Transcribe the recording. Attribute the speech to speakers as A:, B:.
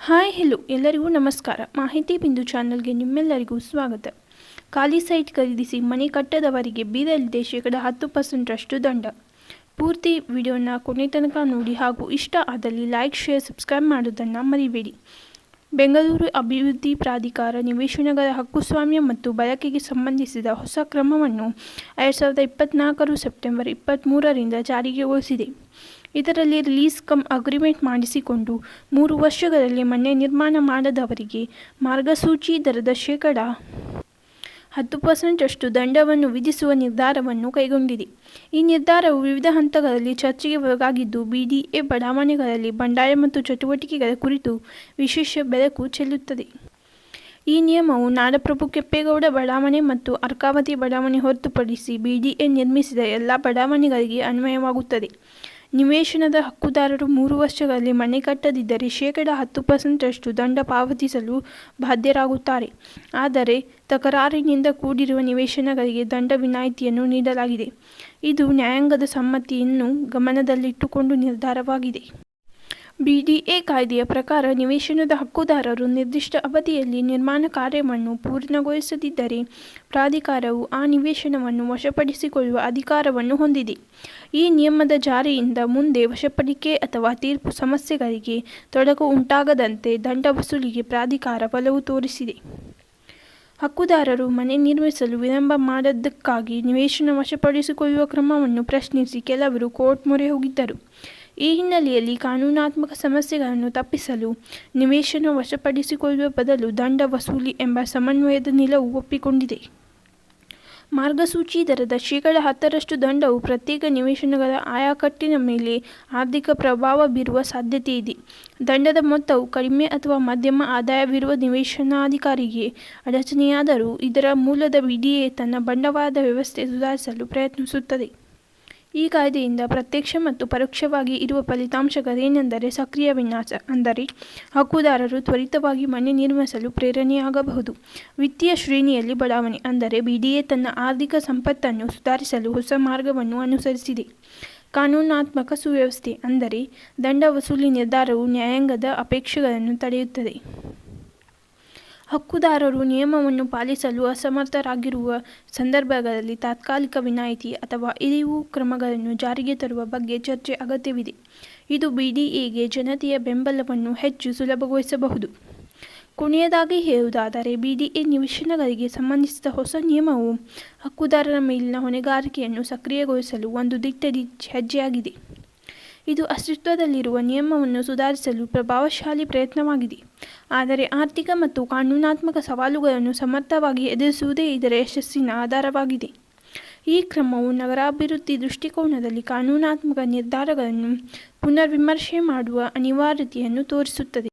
A: Hi hello ಎಲ್ಲರಿಗೂ ನಮಸ್ಕಾರ. ಮಾಹಿತಿ ಬಿಂದು ಚಾನಲ್ಗೆ ನಿಮ್ಮೆಲ್ಲರಿಗೂ ಸ್ವಾಗತ. ಖಾಲಿ ಸೈಟ್ ಖರೀದಿಸಿ ಮನೆ ಕಟ್ಟದವರಿಗೆ ಬೀರಲಿದೆ -10% ದಂಡ. ಪೂರ್ತಿ ವಿಡಿಯೋನ ಕೊನೆ ತನಕ ನೋಡಿ ಹಾಗೂ ಇಷ್ಟ ಆದಲ್ಲಿ ಲೈಕ್, ಶೇರ್, ಸಬ್ಸ್ಕ್ರೈಬ್ ಮಾಡೋದನ್ನು ಮರಿಬೇಡಿ. ಬೆಂಗಳೂರು ಅಭಿವೃದ್ಧಿ ಪ್ರಾಧಿಕಾರ ನಿವೇಶನಗಳ ಹಕ್ಕುಸ್ವಾಮ್ಯ ಮತ್ತು ಬಳಕೆಗೆ ಸಂಬಂಧಿಸಿದ ಹೊಸ ಕ್ರಮವನ್ನು 2024 ಸೆಪ್ಟೆಂಬರ್ 23ರಿಂದ ಜಾರಿಗೊಳಿಸಿದೆ. ಇದರಲ್ಲಿ ರಿಲೀಸ್ ಕಮ್ ಅಗ್ರಿಮೆಂಟ್ ಮಾಡಿಸಿಕೊಂಡು 3 ವರ್ಷಗಳಲ್ಲಿ ಮನೆ ನಿರ್ಮಾಣ ಮಾಡದವರಿಗೆ ಮಾರ್ಗಸೂಚಿ ದರದ -10% ದಂಡವನ್ನು ವಿಧಿಸುವ ನಿರ್ಧಾರವನ್ನು ಕೈಗೊಂಡಿದೆ. ಈ ನಿರ್ಧಾರವು ವಿವಿಧ ಹಂತಗಳಲ್ಲಿ ಚರ್ಚೆಗೆ ಒಳಗಾಗಿದ್ದು, ಬಿಡಿಎ ಬಡಾವಣೆಗಳಲ್ಲಿ ಬಂಡಾಯ ಮತ್ತು ಚಟುವಟಿಕೆಗಳ ಕುರಿತು ವಿಶೇಷ ಬೆಳಕು ಚೆಲ್ಲುತ್ತದೆ. ಈ ನಿಯಮವು ನಾಡಪ್ರಭು ಕೆಂಪೇಗೌಡ ಬಡಾವಣೆ ಮತ್ತು ಅರ್ಕಾವತಿ ಬಡಾವಣೆ ಹೊರತುಪಡಿಸಿ ಬಿಡಿಎ ನಿರ್ಮಿಸಿದ ಎಲ್ಲ ಬಡಾವಣೆಗಳಿಗೆ ಅನ್ವಯವಾಗುತ್ತದೆ. ನಿವೇಶನದ ಹಕ್ಕುದಾರರು 3 ವರ್ಷಗಳಲ್ಲಿ ಮನೆ ಕಟ್ಟದಿದ್ದರೆ -10% ದಂಡ ಪಾವತಿಸಲು ಬಾಧ್ಯರಾಗುತ್ತಾರೆ. ಆದರೆ ತಕರಾರಿನಿಂದ ಕೂಡಿರುವ ನಿವೇಶನಗಳಿಗೆ ದಂಡ ವಿನಾಯಿತಿಯನ್ನು ನೀಡಲಾಗಿದೆ. ಇದು ನ್ಯಾಯಾಂಗದ ಸಮ್ಮತಿಯನ್ನು ಗಮನದಲ್ಲಿಟ್ಟುಕೊಂಡು ನಿರ್ಧಾರವಾಗಿದೆ. ಬಿಡಿಎ ಕಾಯ್ದೆಯ ಪ್ರಕಾರ ನಿವೇಶನದ ಹಕ್ಕುದಾರರು ನಿರ್ದಿಷ್ಟ ಅವಧಿಯಲ್ಲಿ ನಿರ್ಮಾಣ ಕಾರ್ಯವನ್ನು ಪೂರ್ಣಗೊಳಿಸದಿದ್ದರೆ ಪ್ರಾಧಿಕಾರವು ಆ ನಿವೇಶನವನ್ನು ವಶಪಡಿಸಿಕೊಳ್ಳುವ ಅಧಿಕಾರವನ್ನು ಹೊಂದಿದೆ. ಈ ನಿಯಮದ ಜಾರಿಯಿಂದ ಮುಂದೆ ವಶಪಡಿಕೆ ಅಥವಾ ತೀರ್ಪು ಸಮಸ್ಯೆಗಳಿಗೆ ತೊಡಕು ಉಂಟಾಗದಂತೆ ದಂಡ ವಸೂಲಿಗೆ ಪ್ರಾಧಿಕಾರ ಒಲವು ತೋರಿಸಿದೆ. ಹಕ್ಕುದಾರರು ಮನೆ ನಿರ್ಮಿಸಲು ವಿಳಂಬ ಮಾಡದ್ದಕ್ಕಾಗಿ ನಿವೇಶನ ವಶಪಡಿಸಿಕೊಳ್ಳುವ ಕ್ರಮವನ್ನು ಪ್ರಶ್ನಿಸಿ ಕೆಲವರು ಕೋರ್ಟ್ ಮೊರೆ ಹೋಗಿದ್ದರು. ಈ ಹಿನ್ನೆಲೆಯಲ್ಲಿ ಕಾನೂನಾತ್ಮಕ ಸಮಸ್ಯೆಗಳನ್ನು ತಪ್ಪಿಸಲು ನಿವೇಶನ ವಶಪಡಿಸಿಕೊಳ್ಳುವ ಬದಲು ದಂಡ ವಸೂಲಿ ಎಂಬ ಸಮನ್ವಯದ ನಿಲುವು ಒಪ್ಪಿಕೊಂಡಿದೆ. ಮಾರ್ಗಸೂಚಿ ದರದ -10% ದಂಡವು ಪ್ರತ್ಯೇಕ ನಿವೇಶನಗಳ ಆಯಕಟ್ಟಿನ ಮೇಲೆ ಆರ್ಥಿಕ ಪ್ರಭಾವ ಬೀರುವ ಸಾಧ್ಯತೆ ಇದೆ. ದಂಡದ ಮೊತ್ತವು ಕಡಿಮೆ ಅಥವಾ ಮಧ್ಯಮ ಆದಾಯವಿರುವ ನಿವೇಶನಾಧಿಕಾರಿಗೆ ಅಡಚಣೆಯಾದರೂ ಇದರ ಮೂಲದ ಬಿಡಿಎ ತನ್ನ ಬಂಡವಾಳದ ವ್ಯವಸ್ಥೆ ಸುಧಾರಿಸಲು ಪ್ರಯತ್ನಿಸುತ್ತದೆ. ಈ ಕಾಯ್ದೆಯಿಂದ ಪ್ರತ್ಯಕ್ಷ ಮತ್ತು ಪರೋಕ್ಷವಾಗಿ ಇರುವ ಫಲಿತಾಂಶಗಳೇನೆಂದರೆ ಸಕ್ರಿಯ ವಿನ್ಯಾಸ, ಅಂದರೆ ಹಕ್ಕುದಾರರು ತ್ವರಿತವಾಗಿ ಮನೆ ನಿರ್ಮಿಸಲು ಪ್ರೇರಣೆಯಾಗಬಹುದು. ವಿತ್ತೀಯ ಶ್ರೇಣಿಯಲ್ಲಿ ಬಡಾವಣೆ, ಅಂದರೆ ಬಿಡಿಎ ತನ್ನ ಆರ್ಥಿಕ ಸಂಪತ್ತನ್ನು ಸುಧಾರಿಸಲು ಹೊಸ ಮಾರ್ಗವನ್ನು ಅನುಸರಿಸಿದೆ. ಕಾನೂನಾತ್ಮಕ ಸುವ್ಯವಸ್ಥೆ, ಅಂದರೆ ದಂಡ ವಸೂಲಿ ನಿರ್ಧಾರವು ನ್ಯಾಯಾಂಗದ ಅಪೇಕ್ಷೆಗಳನ್ನು ತಡೆಯುತ್ತದೆ. ಹಕ್ಕುದಾರರು ನಿಯಮವನ್ನು ಪಾಲಿಸಲು ಅಸಮರ್ಥರಾಗಿರುವ ಸಂದರ್ಭಗಳಲ್ಲಿ ತಾತ್ಕಾಲಿಕ ವಿನಾಯಿತಿ ಅಥವಾ ಇಳಿವು ಕ್ರಮಗಳನ್ನು ಜಾರಿಗೆ ತರುವ ಬಗ್ಗೆ ಚರ್ಚೆ ಅಗತ್ಯವಿದೆ. ಇದು ಬಿಡಿಎಗೆ ಜನತೆಯ ಬೆಂಬಲವನ್ನು ಹೆಚ್ಚು ಸುಲಭಗೊಳಿಸಬಹುದು. ಕೊನೆಯದಾಗಿ ಹೇಳುವುದಾದರೆ, ಬಿಡಿಎ ನಿವೇಶನಗಳಿಗೆ ಸಂಬಂಧಿಸಿದ ಹೊಸ ನಿಯಮವು ಹಕ್ಕುದಾರರ ಮೇಲಿನ ಹೊಣೆಗಾರಿಕೆಯನ್ನು ಸಕ್ರಿಯಗೊಳಿಸಲು ಒಂದು ದಿಟ್ಟ ಹೆಜ್ಜೆಯಾಗಿದೆ. ಇದು ಅಸ್ತಿತ್ವದಲ್ಲಿರುವ ನಿಯಮವನ್ನು ಸುಧಾರಿಸಲು ಪ್ರಭಾವಶಾಲಿ ಪ್ರಯತ್ನವಾಗಿದೆ. ಆದರೆ ಆರ್ಥಿಕ ಮತ್ತು ಕಾನೂನಾತ್ಮಕ ಸವಾಲುಗಳನ್ನು ಸಮರ್ಥವಾಗಿ ಎದುರಿಸುವುದೇ ಇದರ ಯಶಸ್ಸಿನ ಆಧಾರವಾಗಿದೆ. ಈ ಕ್ರಮವು ನಗರಾಭಿವೃದ್ಧಿ ದೃಷ್ಟಿಕೋನದಲ್ಲಿ ಕಾನೂನಾತ್ಮಕ ನಿರ್ಧಾರಗಳನ್ನು ಪುನರ್ವಿಮರ್ಶೆ ಮಾಡುವ ಅನಿವಾರ್ಯತೆಯನ್ನು ತೋರಿಸುತ್ತದೆ.